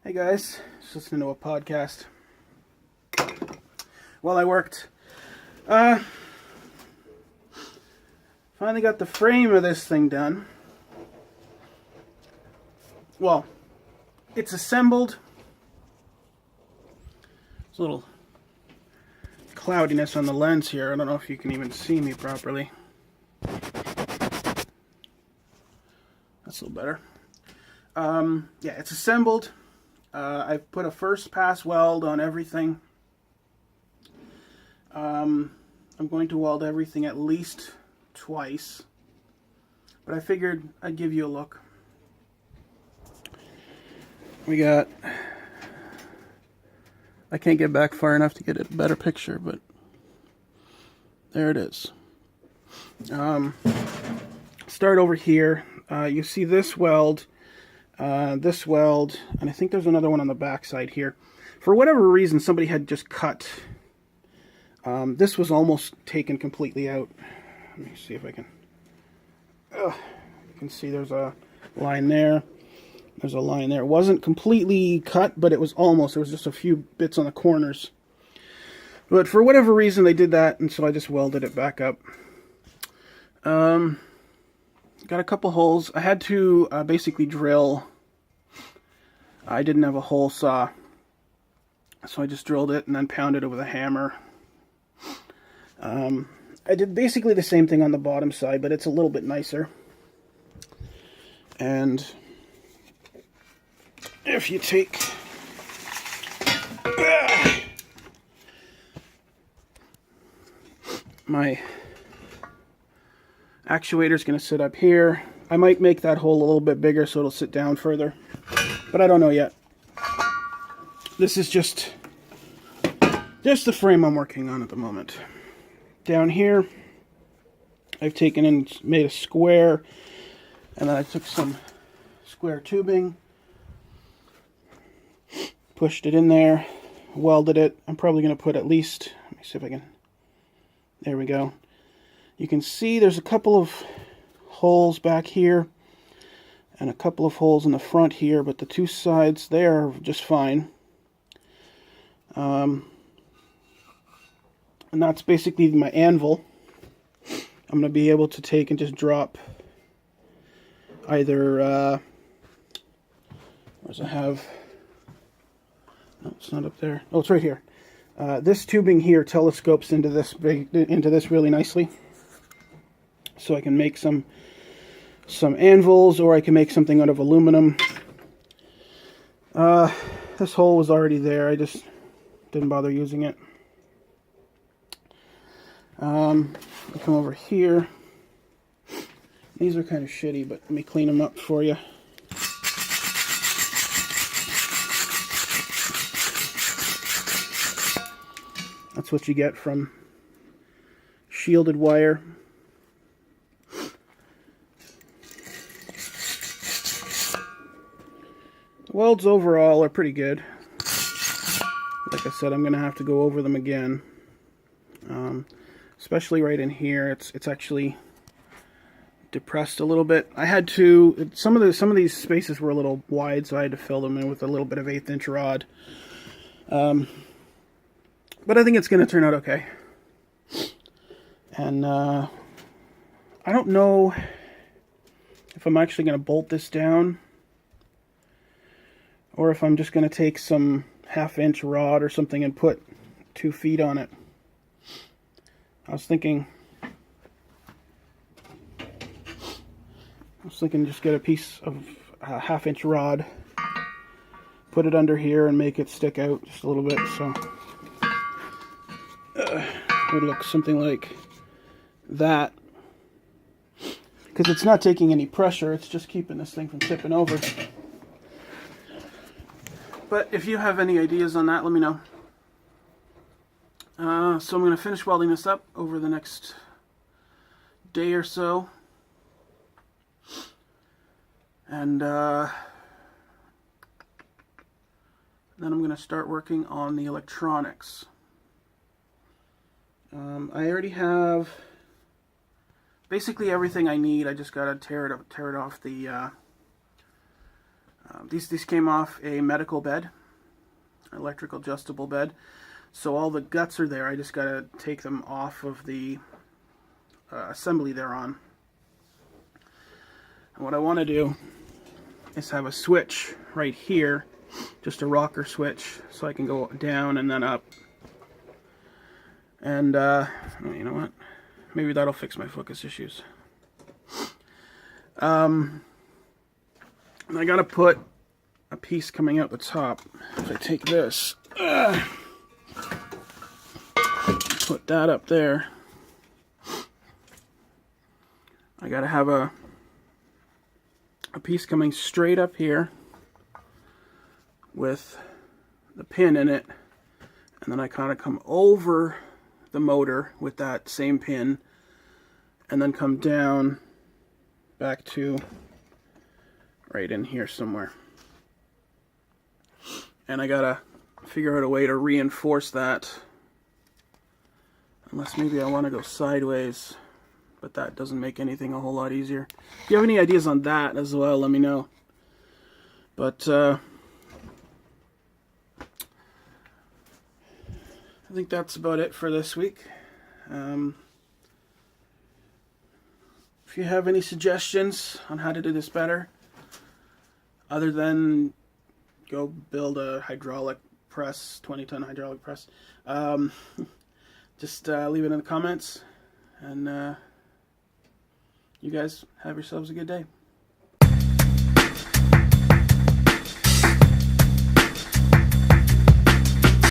Hey guys, just listening to a podcast while I worked. Finally got the frame of this thing done. Well, it's assembled. There's a little cloudiness on the lens here. I don't know if you can even see me properly. That's a little better. Yeah, it's assembled. I've put a first pass weld on everything. I'm going to weld everything at least twice, but I figured I'd give you a look. We got, I can't get back far enough to get a better picture, but there it is. Start over here. You see this weld, and I think there's another one on the back side here. For whatever reason, somebody had just cut. This was almost taken completely out. Let me see if I can. You can see there's a line there. There's a line there. It wasn't completely cut, but it was almost. There was just a few bits on the corners. But for whatever reason, they did that, and so I just welded it back up. Got a couple holes. I had to basically drill. I didn't have a hole saw, so I just drilled it and then pounded it with a hammer. I did basically the same thing on the bottom side, but it's a little bit nicer. And if you take my actuator's going to sit up here. I might make that hole a little bit bigger so it'll sit down further, but I don't know yet. This is just the frame I'm working on at the moment. Down here, I've taken and made a square, and then I took some square tubing, pushed it in there, welded it. I'm probably going to put at least, let me see if I can, there we go. You can see there's a couple of holes back here and a couple of holes in the front here, but the two sides there are just fine. And that's basically my anvil. I'm going to be able to take and just drop either, where does it have? No, it's not up there. Oh, it's right here. This tubing here telescopes into this really nicely. So I can make some anvils, or I can make something out of aluminum. This hole was already there. I just didn't bother using it. I come over here. These are kind of shitty, but let me clean them up for you. That's what you get from shielded wire. The welds overall are pretty good. Like I said, I'm going to have to go over them again. Especially right in here, it's actually depressed a little bit. I had to, some of these spaces were a little wide, so I had to fill them in with a little bit of 1/8 inch rod. But I think it's going to turn out okay. And I don't know if I'm actually going to bolt this down, or if I'm just going to take some 1/2 inch rod or something and put 2 feet on it. I was thinking just get a piece of 1/2 inch rod, put it under here and make it stick out just a little bit, so it would look something like that. Because it's not taking any pressure, it's just keeping this thing from tipping over. But if you have any ideas on that, let me know. So I'm going to finish welding this up over the next day or so. And then I'm going to start working on the electronics. I already have basically everything I need. I just got to tear it off the These came off a medical bed, electrical adjustable bed. So all the guts are there. I just got to take them off of the assembly they're on. And what I want to do is have a switch right here, just a rocker switch, so I can go down and then up. And you know what? Maybe that'll fix my focus issues. And I got to put a piece coming out the top. If I take this, put that up there. I got to have a piece coming straight up here with the pin in it, and then I kind of come over the motor with that same pin, and then come down back to right in here somewhere. And I gotta figure out a way to reinforce that, unless maybe I want to go sideways, but that doesn't make anything a whole lot easier. If you have any ideas on that as well, let me know. But I think that's about it for this week. If you have any suggestions on how to do this better, other than go build a hydraulic press, 20-ton hydraulic press, just leave it in the comments. And you guys have yourselves a good day.